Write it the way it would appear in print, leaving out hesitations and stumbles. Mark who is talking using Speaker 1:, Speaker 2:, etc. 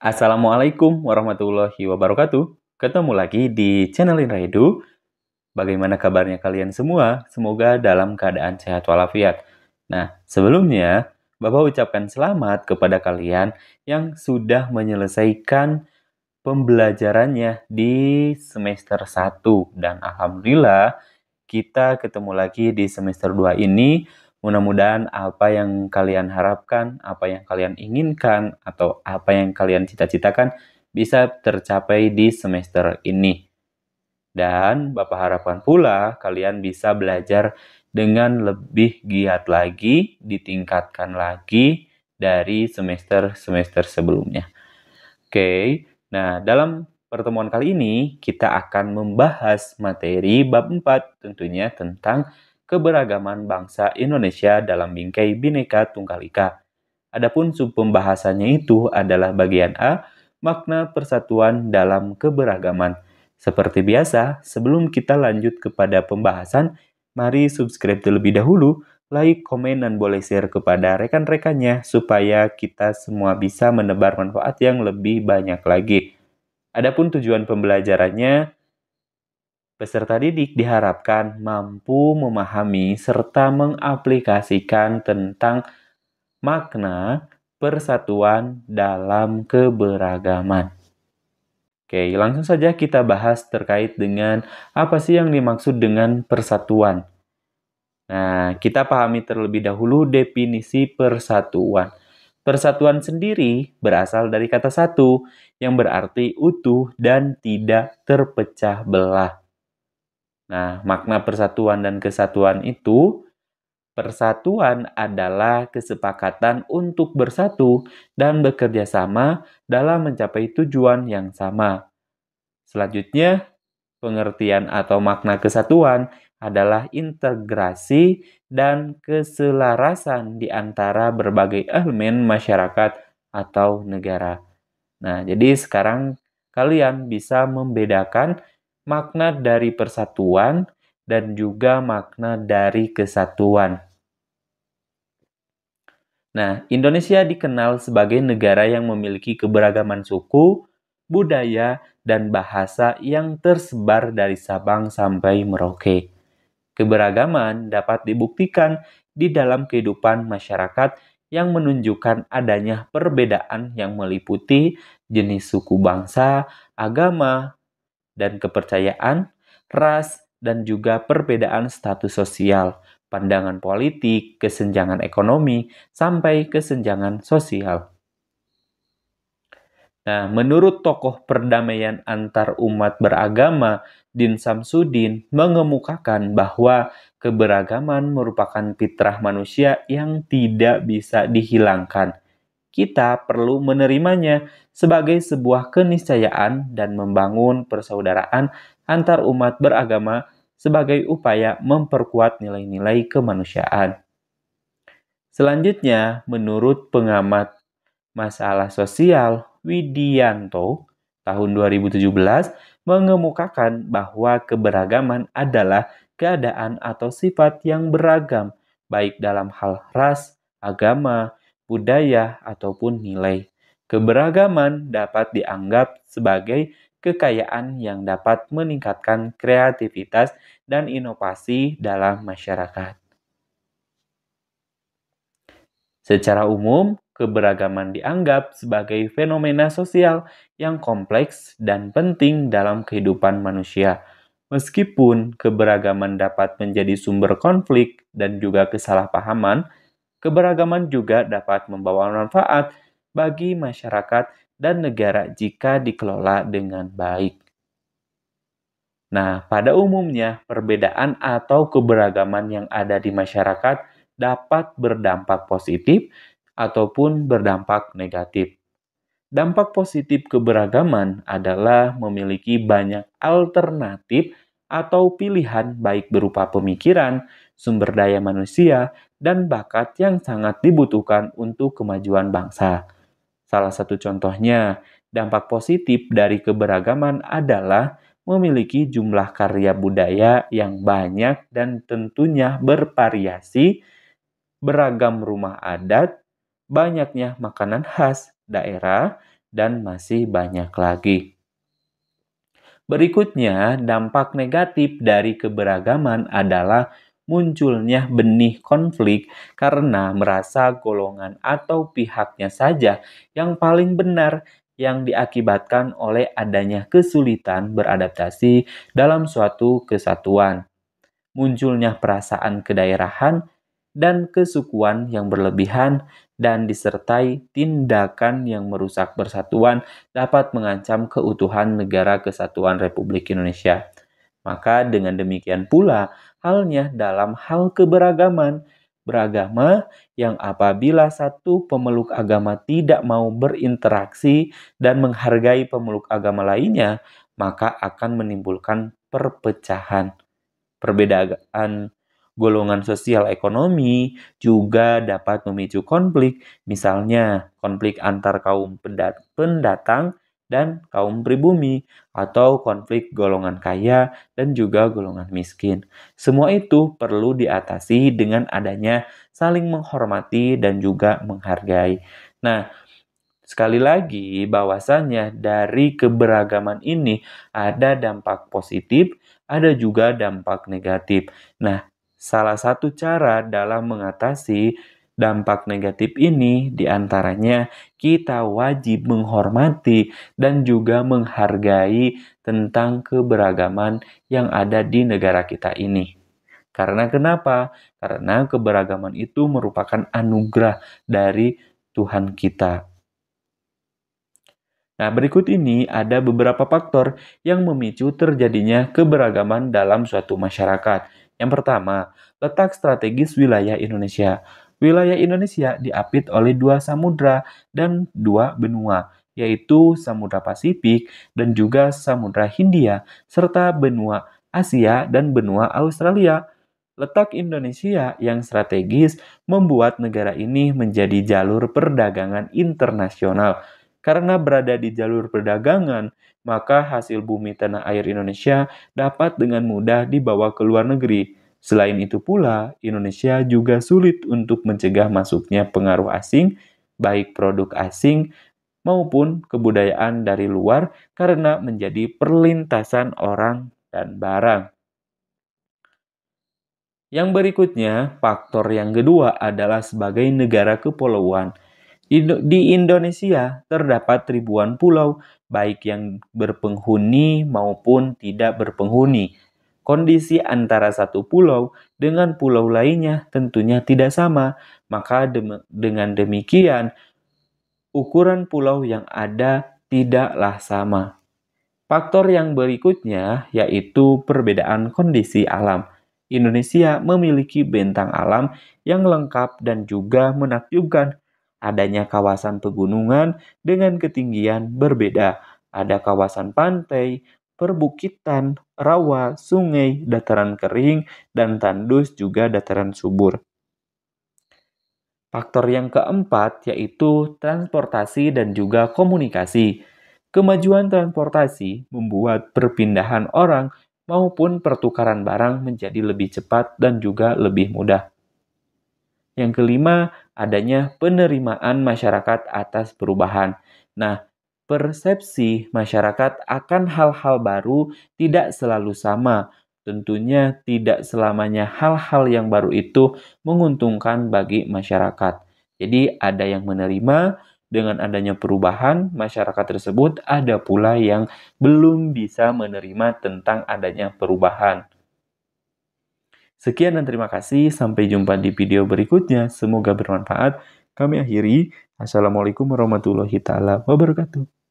Speaker 1: Assalamualaikum warahmatullahi wabarakatuh. Ketemu lagi di channel Inraidu. Bagaimana kabarnya kalian semua? Semoga dalam keadaan sehat walafiat. Nah, sebelumnya, Bapak ucapkan selamat kepada kalian yang sudah menyelesaikan pembelajarannya di semester 1. Dan Alhamdulillah, kita ketemu lagi di semester 2 ini. Mudah-mudahan apa yang kalian harapkan, apa yang kalian inginkan, atau apa yang kalian cita-citakan bisa tercapai di semester ini. Dan Bapak harapkan pula kalian bisa belajar dengan lebih giat lagi, ditingkatkan lagi dari semester-semester sebelumnya. Oke, nah dalam pertemuan kali ini kita akan membahas materi bab 4 tentunya tentang keberagaman bangsa Indonesia dalam bingkai Bhinneka Tunggal Ika. Adapun sub pembahasannya itu adalah bagian A, makna persatuan dalam keberagaman. Seperti biasa, sebelum kita lanjut kepada pembahasan, mari subscribe terlebih dahulu, like, komen, dan boleh share kepada rekan-rekannya supaya kita semua bisa menebar manfaat yang lebih banyak lagi. Adapun tujuan pembelajarannya, peserta didik diharapkan mampu memahami serta mengaplikasikan tentang makna persatuan dalam keberagaman. Oke, langsung saja kita bahas terkait dengan apa sih yang dimaksud dengan persatuan. Nah, kita pahami terlebih dahulu definisi persatuan. Persatuan sendiri berasal dari kata satu, yang berarti utuh dan tidak terpecah belah. Nah, makna persatuan dan kesatuan itu, persatuan adalah kesepakatan untuk bersatu dan bekerja sama dalam mencapai tujuan yang sama. Selanjutnya, pengertian atau makna kesatuan adalah integrasi dan keselarasan di antara berbagai elemen masyarakat atau negara. Nah, jadi sekarang kalian bisa membedakan makna dari persatuan dan juga makna dari kesatuan. Nah, Indonesia dikenal sebagai negara yang memiliki keberagaman suku, budaya, dan bahasa yang tersebar dari Sabang sampai Merauke. Keberagaman dapat dibuktikan di dalam kehidupan masyarakat yang menunjukkan adanya perbedaan yang meliputi jenis suku bangsa, agama, dan kepercayaan, ras, dan juga perbedaan status sosial, pandangan politik, kesenjangan ekonomi, sampai kesenjangan sosial. Nah, menurut tokoh perdamaian antar umat beragama, Din Samsudin mengemukakan bahwa keberagaman merupakan fitrah manusia yang tidak bisa dihilangkan. Kita perlu menerimanya sebagai sebuah keniscayaan dan membangun persaudaraan antar umat beragama sebagai upaya memperkuat nilai-nilai kemanusiaan. Selanjutnya, menurut pengamat masalah sosial Widianto tahun 2017 mengemukakan bahwa keberagaman adalah keadaan atau sifat yang beragam, baik dalam hal ras, agama, budaya, ataupun nilai. Keberagaman dapat dianggap sebagai kekayaan yang dapat meningkatkan kreativitas dan inovasi dalam masyarakat. Secara umum, keberagaman dianggap sebagai fenomena sosial yang kompleks dan penting dalam kehidupan manusia. Meskipun keberagaman dapat menjadi sumber konflik dan juga kesalahpahaman, keberagaman juga dapat membawa manfaat bagi masyarakat dan negara jika dikelola dengan baik. Nah, pada umumnya, perbedaan atau keberagaman yang ada di masyarakat dapat berdampak positif ataupun berdampak negatif. Dampak positif keberagaman adalah memiliki banyak alternatif atau pilihan baik berupa pemikiran, sumber daya manusia, dan bakat yang sangat dibutuhkan untuk kemajuan bangsa. Salah satu contohnya, dampak positif dari keberagaman adalah memiliki jumlah karya budaya yang banyak dan tentunya bervariasi, beragam rumah adat, banyaknya makanan khas daerah, dan masih banyak lagi. Berikutnya, dampak negatif dari keberagaman adalah munculnya benih konflik karena merasa golongan atau pihaknya saja yang paling benar, yang diakibatkan oleh adanya kesulitan beradaptasi dalam suatu kesatuan. Munculnya perasaan kedaerahan dan kesukuan yang berlebihan dan disertai tindakan yang merusak persatuan dapat mengancam keutuhan Negara Kesatuan Republik Indonesia. Maka dengan demikian pula halnya dalam hal keberagaman. Beragama yang apabila satu pemeluk agama tidak mau berinteraksi dan menghargai pemeluk agama lainnya, maka akan menimbulkan perpecahan. Perbedaan golongan sosial ekonomi juga dapat memicu konflik, misalnya konflik antar kaum pendatang dan kaum pribumi, atau konflik golongan kaya dan juga golongan miskin. Semua itu perlu diatasi dengan adanya saling menghormati dan juga menghargai. Nah, sekali lagi bahwasannya dari keberagaman ini ada dampak positif, ada juga dampak negatif. Nah, salah satu cara dalam mengatasi dampak negatif ini diantaranya kita wajib menghormati dan juga menghargai tentang keberagaman yang ada di negara kita ini. Karena kenapa? Karena keberagaman itu merupakan anugerah dari Tuhan kita. Nah, berikut ini ada beberapa faktor yang memicu terjadinya keberagaman dalam suatu masyarakat. Yang pertama, letak strategis wilayah Indonesia. Wilayah Indonesia diapit oleh 2 samudra dan 2 benua, yaitu Samudra Pasifik dan juga Samudra Hindia, serta benua Asia dan benua Australia. Letak Indonesia yang strategis membuat negara ini menjadi jalur perdagangan internasional. Karena berada di jalur perdagangan, maka hasil bumi tanah air Indonesia dapat dengan mudah dibawa ke luar negeri. Selain itu pula, Indonesia juga sulit untuk mencegah masuknya pengaruh asing, baik produk asing maupun kebudayaan dari luar karena menjadi perlintasan orang dan barang. Yang berikutnya, faktor yang kedua adalah sebagai negara kepulauan. Di Indonesia terdapat ribuan pulau, baik yang berpenghuni maupun tidak berpenghuni. Kondisi antara satu pulau dengan pulau lainnya tentunya tidak sama, maka dengan demikian ukuran pulau yang ada tidaklah sama. Faktor yang berikutnya yaitu perbedaan kondisi alam. Indonesia memiliki bentang alam yang lengkap dan juga menakjubkan. Adanya kawasan pegunungan dengan ketinggian berbeda. Ada kawasan pantai, perbukitan, rawa, sungai, dataran kering, dan tandus juga dataran subur. Faktor yang keempat yaitu transportasi dan juga komunikasi. Kemajuan transportasi membuat perpindahan orang maupun pertukaran barang menjadi lebih cepat dan juga lebih mudah. Yang kelima, adanya penerimaan masyarakat atas perubahan. Nah, persepsi masyarakat akan hal-hal baru tidak selalu sama. Tentunya tidak selamanya hal-hal yang baru itu menguntungkan bagi masyarakat. Jadi ada yang menerima, dengan adanya perubahan, masyarakat tersebut ada pula yang belum bisa menerima tentang adanya perubahan. Sekian dan terima kasih. Sampai jumpa di video berikutnya. Semoga bermanfaat. Kami akhiri. Assalamualaikum warahmatullahi wabarakatuh.